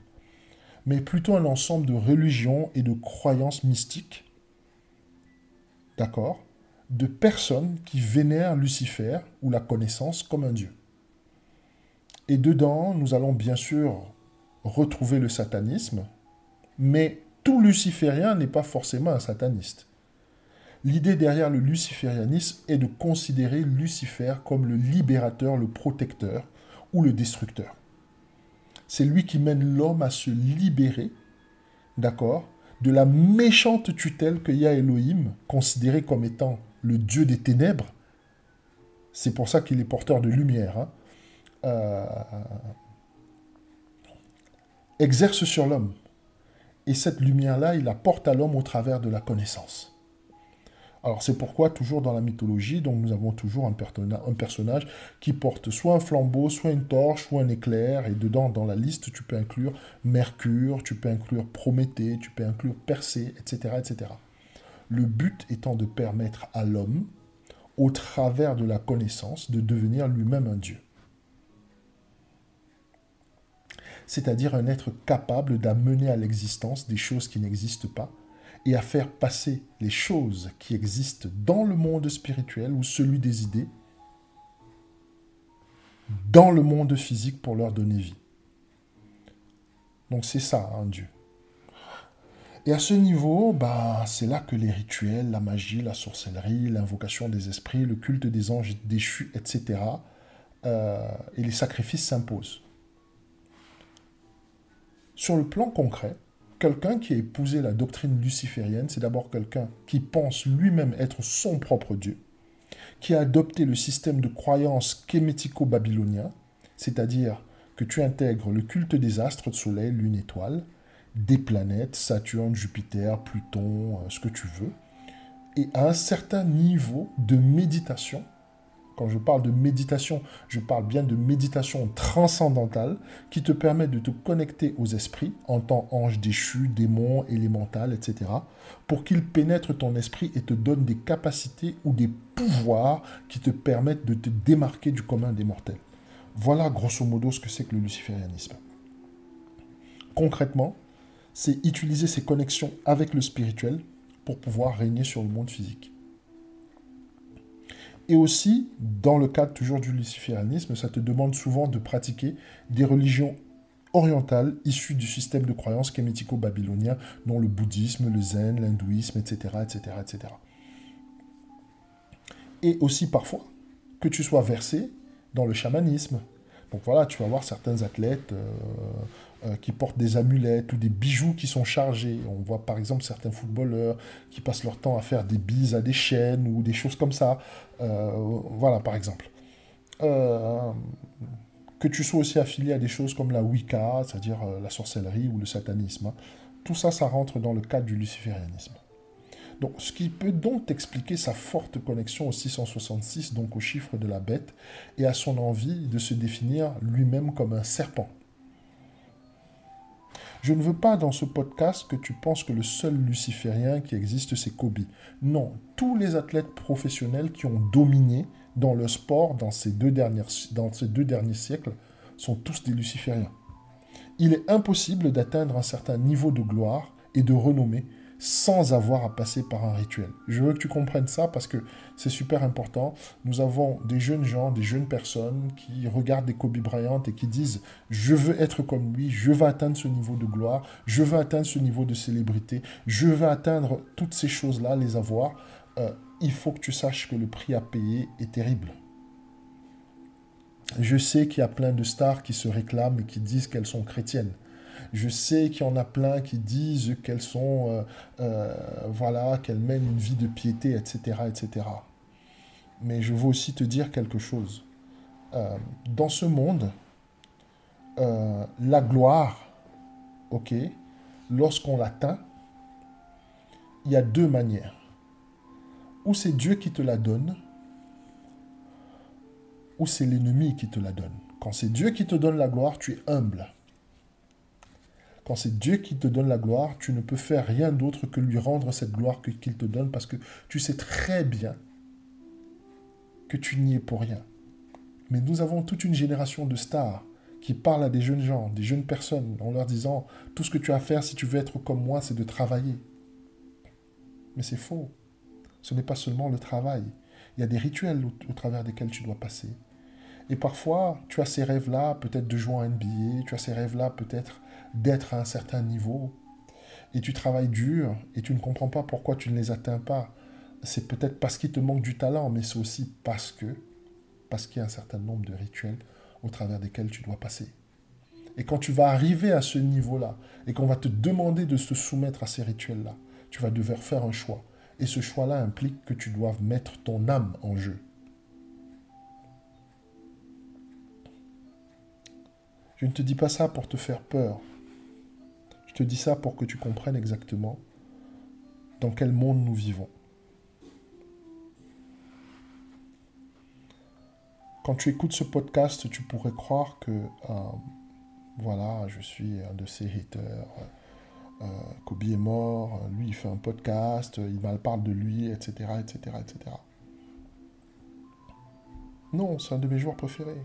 mais plutôt un ensemble de religions et de croyances mystiques, d'accord, de personnes qui vénèrent Lucifer ou la connaissance comme un dieu. Et dedans, nous allons bien sûr retrouver le satanisme, mais tout luciférien n'est pas forcément un sataniste. L'idée derrière le luciférianisme est de considérer Lucifer comme le libérateur, le protecteur ou le destructeur. C'est lui qui mène l'homme à se libérer, d'accord, de la méchante tutelle que Yah Elohim, considéré comme étant le dieu des ténèbres. C'est pour ça qu'il est porteur de lumière. Exerce sur l'homme. Et cette lumière-là, il apporte à l'homme au travers de la connaissance. Alors c'est pourquoi, toujours dans la mythologie, donc nous avons toujours un personnage qui porte soit un flambeau, soit une torche, soit un éclair, et dedans, dans la liste, tu peux inclure Mercure, tu peux inclure Prométhée, tu peux inclure Persée, etc., etc. Le but étant de permettre à l'homme, au travers de la connaissance, de devenir lui-même un dieu. C'est-à-dire un être capable d'amener à l'existence des choses qui n'existent pas, et à faire passer les choses qui existent dans le monde spirituel ou celui des idées dans le monde physique pour leur donner vie. Donc c'est ça, un Dieu. Et à ce niveau, c'est là que les rituels, la magie, la sorcellerie, l'invocation des esprits, le culte des anges déchus, etc., et les sacrifices s'imposent. Sur le plan concret, quelqu'un qui a épousé la doctrine luciférienne, c'est d'abord quelqu'un qui pense lui-même être son propre Dieu, qui a adopté le système de croyance kémético-babylonien, c'est-à-dire que tu intègres le culte des astres, soleil, lune, étoile, des planètes, Saturne, Jupiter, Pluton, ce que tu veux, et à un certain niveau de méditation. Quand je parle de méditation, je parle bien de méditation transcendantale qui te permet de te connecter aux esprits en tant ange déchu, démon, élémental, etc. pour qu'ils pénètrent ton esprit et te donnent des capacités ou des pouvoirs qui te permettent de te démarquer du commun des mortels. Voilà grosso modo ce que c'est que le luciférianisme. Concrètement, c'est utiliser ces connexions avec le spirituel pour pouvoir régner sur le monde physique. Et aussi, dans le cadre toujours du luciférianisme, ça te demande souvent de pratiquer des religions orientales issues du système de croyance kémético-babylonien, dont le bouddhisme, le zen, l'hindouisme, etc., etc., etc. Et aussi parfois, que tu sois versé dans le chamanisme. Donc voilà, tu vas voir certains athlètes qui portent des amulettes ou des bijoux qui sont chargés. On voit par exemple certains footballeurs qui passent leur temps à faire des bises à des chaînes ou des choses comme ça. Voilà, par exemple. Que tu sois aussi affilié à des choses comme la Wicca, c'est-à-dire la sorcellerie ou le satanisme. Tout ça, ça rentre dans le cadre du luciférianisme. Donc, ce qui peut donc expliquer sa forte connexion au 666, donc au chiffre de la bête, et à son envie de se définir lui-même comme un serpent. Je ne veux pas dans ce podcast que tu penses que le seul luciférien qui existe, c'est Kobe. Non, tous les athlètes professionnels qui ont dominé dans le sport dans ces deux derniers siècles sont tous des lucifériens. Il est impossible d'atteindre un certain niveau de gloire et de renommée sans avoir à passer par un rituel. Je veux que tu comprennes ça parce que c'est super important. Nous avons des jeunes gens, des jeunes personnes qui regardent des Kobe Bryant et qui disent « Je veux être comme lui, je veux atteindre ce niveau de gloire, je veux atteindre ce niveau de célébrité, je veux atteindre toutes ces choses-là, les avoir. Il faut que tu saches que le prix à payer est terrible. » Je sais qu'il y a plein de stars qui se réclament et qui disent qu'elles sont chrétiennes. Je sais qu'il y en a plein qui disent qu'elles sont, voilà, qu'elles mènent une vie de piété, etc., etc. Mais je veux aussi te dire quelque chose. Dans ce monde, la gloire, ok, lorsqu'on l'atteint, il y a deux manières. Ou c'est Dieu qui te la donne, ou c'est l'ennemi qui te la donne. Quand c'est Dieu qui te donne la gloire, tu es humble. Quand c'est Dieu qui te donne la gloire, tu ne peux faire rien d'autre que lui rendre cette gloire qu'il te donne parce que tu sais très bien que tu n'y es pour rien. Mais nous avons toute une génération de stars qui parlent à des jeunes gens, des jeunes personnes, en leur disant « Tout ce que tu as à faire si tu veux être comme moi, c'est de travailler. » Mais c'est faux. Ce n'est pas seulement le travail. Il y a des rituels au travers desquels tu dois passer. Et parfois, tu as ces rêves-là, peut-être de jouer en NBA, tu as ces rêves-là, peut-être d'être à un certain niveau, et tu travailles dur, et tu ne comprends pas pourquoi tu ne les atteins pas. C'est peut-être parce qu'il te manque du talent, mais c'est aussi parce qu'il y a un certain nombre de rituels au travers desquels tu dois passer. Et quand tu vas arriver à ce niveau-là, et qu'on va te demander de se soumettre à ces rituels-là, tu vas devoir faire un choix. Et ce choix-là implique que tu dois mettre ton âme en jeu. Je ne te dis pas ça pour te faire peur. Je te dis ça pour que tu comprennes exactement dans quel monde nous vivons. Quand tu écoutes ce podcast, tu pourrais croire que, voilà, je suis un de ces haters. Kobe est mort, lui il fait un podcast, il mal parle de lui, etc., etc., etc. Non, c'est un de mes joueurs préférés.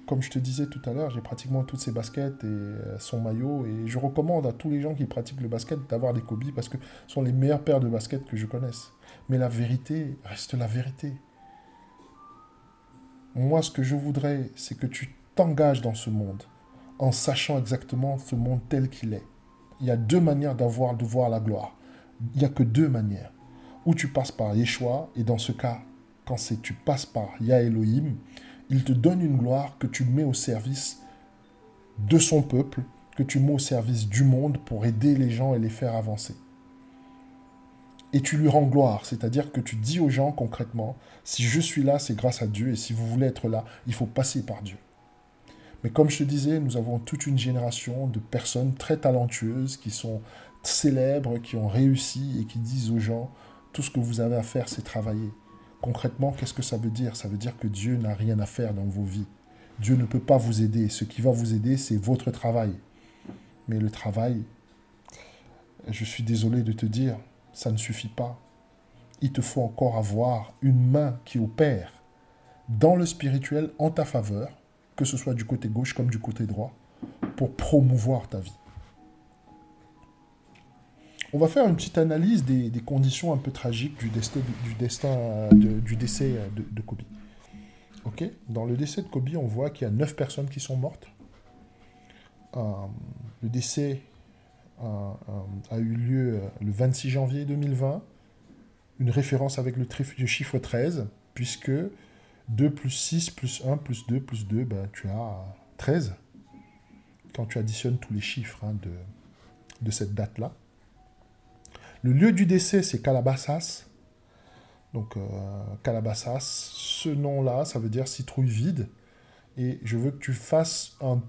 Comme je te disais tout à l'heure, j'ai pratiquement toutes ses baskets et son maillot. Et je recommande à tous les gens qui pratiquent le basket d'avoir des Kobe parce que ce sont les meilleures paires de baskets que je connaisse. Mais la vérité reste la vérité. Moi, ce que je voudrais, c'est que tu t'engages dans ce monde en sachant exactement ce monde tel qu'il est. Il y a deux manières de voir la gloire. Il n'y a que deux manières. Ou tu passes par Yeshua, et dans ce cas, quand tu passes par Yah Elohim, il te donne une gloire que tu mets au service de son peuple, que tu mets au service du monde pour aider les gens et les faire avancer. Et tu lui rends gloire, c'est-à-dire que tu dis aux gens concrètement, si je suis là, c'est grâce à Dieu, et si vous voulez être là, il faut passer par Dieu. Mais comme je te disais, nous avons toute une génération de personnes très talentueuses qui sont célèbres, qui ont réussi et qui disent aux gens, tout ce que vous avez à faire, c'est travailler. Concrètement, qu'est-ce que ça veut dire? Ça veut dire que Dieu n'a rien à faire dans vos vies. Dieu ne peut pas vous aider. Ce qui va vous aider, c'est votre travail. Mais le travail, je suis désolé de te dire, ça ne suffit pas. Il te faut encore avoir une main qui opère dans le spirituel en ta faveur, que ce soit du côté gauche comme du côté droit, pour promouvoir ta vie. On va faire une petite analyse des conditions un peu tragiques du décès de Kobe. Ok. Dans le décès de Kobe, on voit qu'il y a 9 personnes qui sont mortes. Le décès a eu lieu le 26 janvier 2020. Une référence avec le chiffre 13, puisque 2 plus 6 plus 1 plus 2 plus 2, ben, tu as 13. Quand tu additionnes tous les chiffres de cette date-là. Le lieu du décès, c'est Calabasas. Donc, Calabasas, ce nom-là, ça veut dire citrouille vide. Et je veux que tu fasses un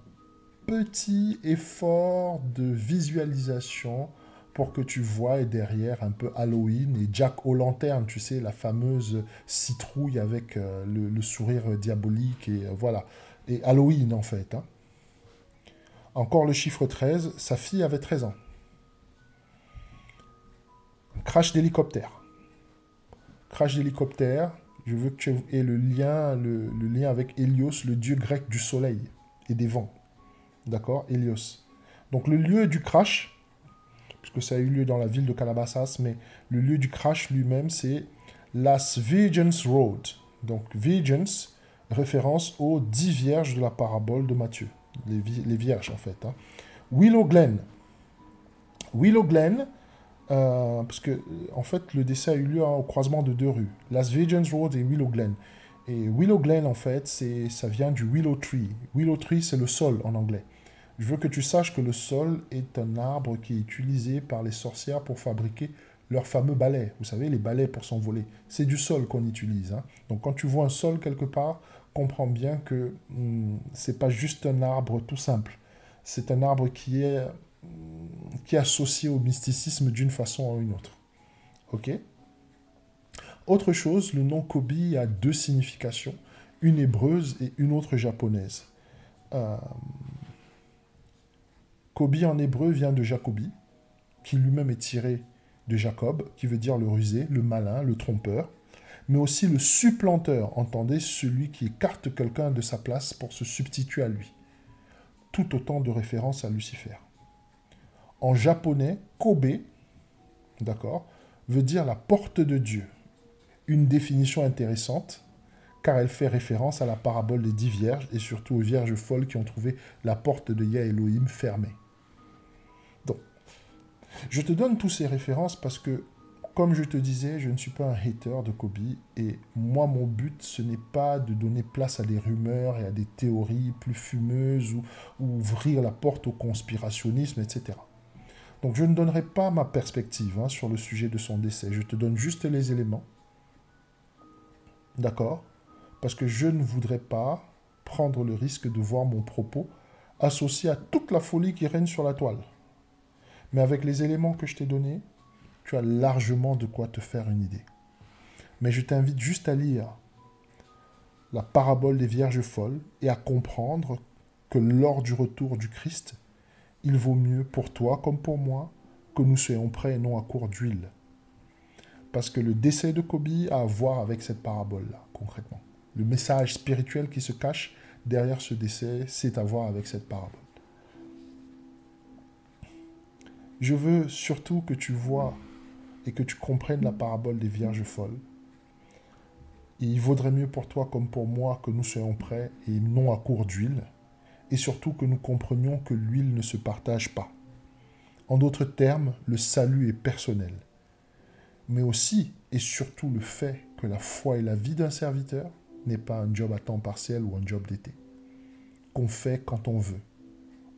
petit effort de visualisation pour que tu voies derrière un peu Halloween et Jack O'Lantern, tu sais, la fameuse citrouille avec le sourire diabolique, et voilà. Et Halloween, en fait. Hein. Encore le chiffre 13, sa fille avait 13 ans. Crash d'hélicoptère. Crash d'hélicoptère, je veux que tu aies le lien avec Hélios, le dieu grec du soleil et des vents. D'accord, Hélios. Donc le lieu du crash, puisque ça a eu lieu dans la ville de Calabasas, mais le lieu du crash lui-même, c'est Las Virgens Road. Donc Virgens, référence aux 10 vierges de la parabole de Matthieu. Les vierges, en fait. Hein. Willow Glen. Willow Glen, parce que, en fait, le décès a eu lieu au croisement de 2 rues. Las Virgens Road et Willow Glen. Et Willow Glen, en fait, ça vient du Willow Tree. Willow Tree, c'est le sol en anglais. Je veux que tu saches que le sol est un arbre qui est utilisé par les sorcières pour fabriquer leurs fameux balais. Vous savez, les balais pour s'envoler. C'est du sol qu'on utilise. Hein. Donc quand tu vois un sol quelque part, comprends bien que c'est pas juste un arbre tout simple. C'est un arbre qui est associé au mysticisme d'une façon ou une autre. Ok ? Autre chose, le nom Kobi a 2 significations, une hébreuse et une autre japonaise. Kobi en hébreu vient de Jacobi, qui lui-même est tiré de Jacob, qui veut dire le rusé, le malin, le trompeur, mais aussi le supplanteur, entendez, celui qui écarte quelqu'un de sa place pour se substituer à lui. Tout autant de références à Lucifer. En japonais, Kobe, d'accord, veut dire la porte de Dieu. Une définition intéressante, car elle fait référence à la parabole des 10 vierges et surtout aux vierges folles qui ont trouvé la porte de Yah Elohim fermée. Donc, je te donne toutes ces références parce que, comme je te disais, je ne suis pas un hater de Kobe et moi, mon but, ce n'est pas de donner place à des rumeurs et à des théories plus fumeuses ou ouvrir la porte au conspirationnisme, etc. Donc, je ne donnerai pas ma perspective sur le sujet de son décès. Je te donne juste les éléments. D'accord ? Parce que je ne voudrais pas prendre le risque de voir mon propos associé à toute la folie qui règne sur la toile. Mais avec les éléments que je t'ai donnés, tu as largement de quoi te faire une idée. Mais je t'invite juste à lire la parabole des Vierges folles et à comprendre que lors du retour du Christ, il vaut mieux pour toi comme pour moi que nous soyons prêts et non à court d'huile. Parce que le décès de Kobe a à voir avec cette parabole-là, concrètement. Le message spirituel qui se cache derrière ce décès, c'est à voir avec cette parabole. Je veux surtout que tu vois et que tu comprennes la parabole des Vierges folles. Et il vaudrait mieux pour toi comme pour moi que nous soyons prêts et non à court d'huile. Et surtout que nous comprenions que l'huile ne se partage pas. En d'autres termes, le salut est personnel. Mais aussi et surtout le fait que la foi et la vie d'un serviteur n'est pas un job à temps partiel ou un job d'été. Qu'on fait quand on veut.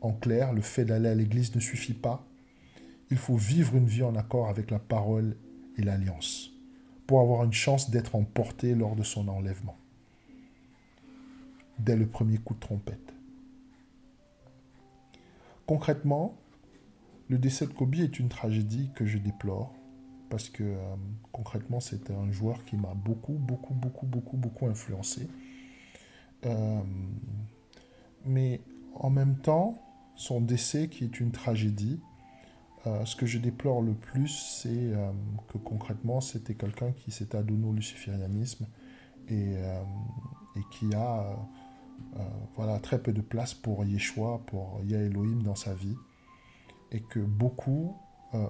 En clair, le fait d'aller à l'église ne suffit pas. Il faut vivre une vie en accord avec la parole et l'alliance pour avoir une chance d'être emporté lors de son enlèvement. Dès le premier coup de trompette. Concrètement, le décès de Kobe est une tragédie que je déplore parce que concrètement, c'est un joueur qui m'a beaucoup influencé. Mais en même temps, son décès qui est une tragédie, ce que je déplore le plus, c'est que concrètement, c'était quelqu'un qui s'était adonné au luciférianisme et qui a très peu de place pour Yeshua, pour Yah Elohim dans sa vie. Et que beaucoup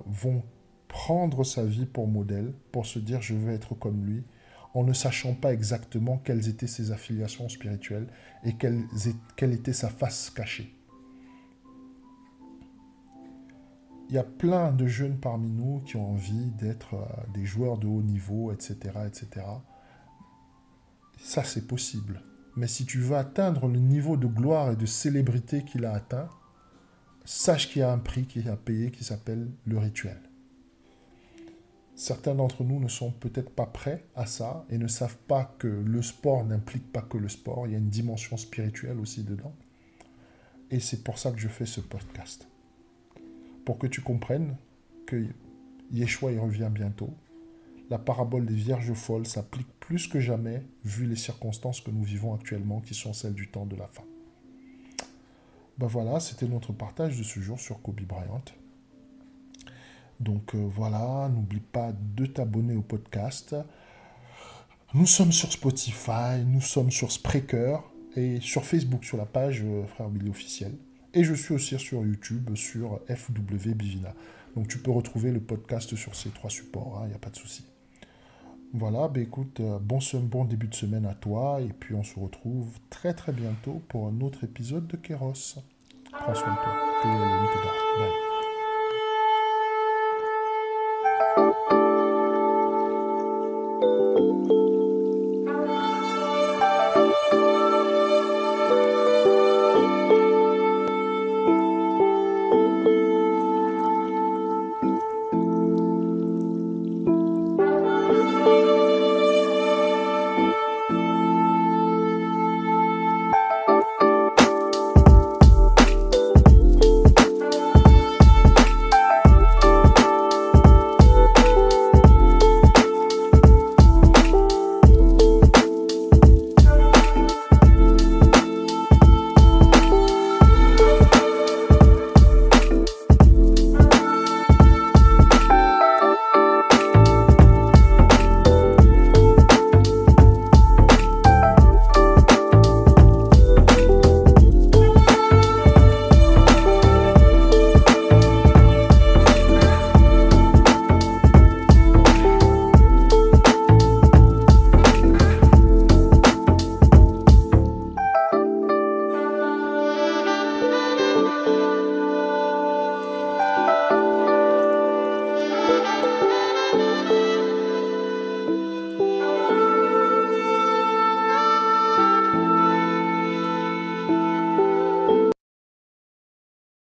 vont prendre sa vie pour modèle, pour se dire je veux être comme lui, en ne sachant pas exactement quelles étaient ses affiliations spirituelles et quelle était sa face cachée. Il y a plein de jeunes parmi nous qui ont envie d'être des joueurs de haut niveau, etc., etc. Ça, c'est possible. Mais si tu veux atteindre le niveau de gloire et de célébrité qu'il a atteint, sache qu'il y a un prix qui est à payer qui s'appelle le rituel. Certains d'entre nous ne sont peut-être pas prêts à ça et ne savent pas que le sport n'implique pas que le sport. Il y a une dimension spirituelle aussi dedans. Et c'est pour ça que je fais ce podcast. Pour que tu comprennes que Yeshua il revient bientôt. La parabole des vierges folles s'applique plus que jamais, vu les circonstances que nous vivons actuellement, qui sont celles du temps de la fin. Ben voilà, c'était notre partage de ce jour sur Kobe Bryant. Donc voilà, n'oublie pas de t'abonner au podcast. Nous sommes sur Spotify, nous sommes sur Spreaker et sur Facebook, sur la page Frère Billy officiel. Et je suis aussi sur YouTube, sur FW Bivina. Donc tu peux retrouver le podcast sur ces 3 supports, il n'y a pas de souci. Voilà, ben écoute, bon début de semaine à toi, et puis on se retrouve très très bientôt pour un autre épisode de Kéros. Prends soin de toi. Que le te garde. Bye.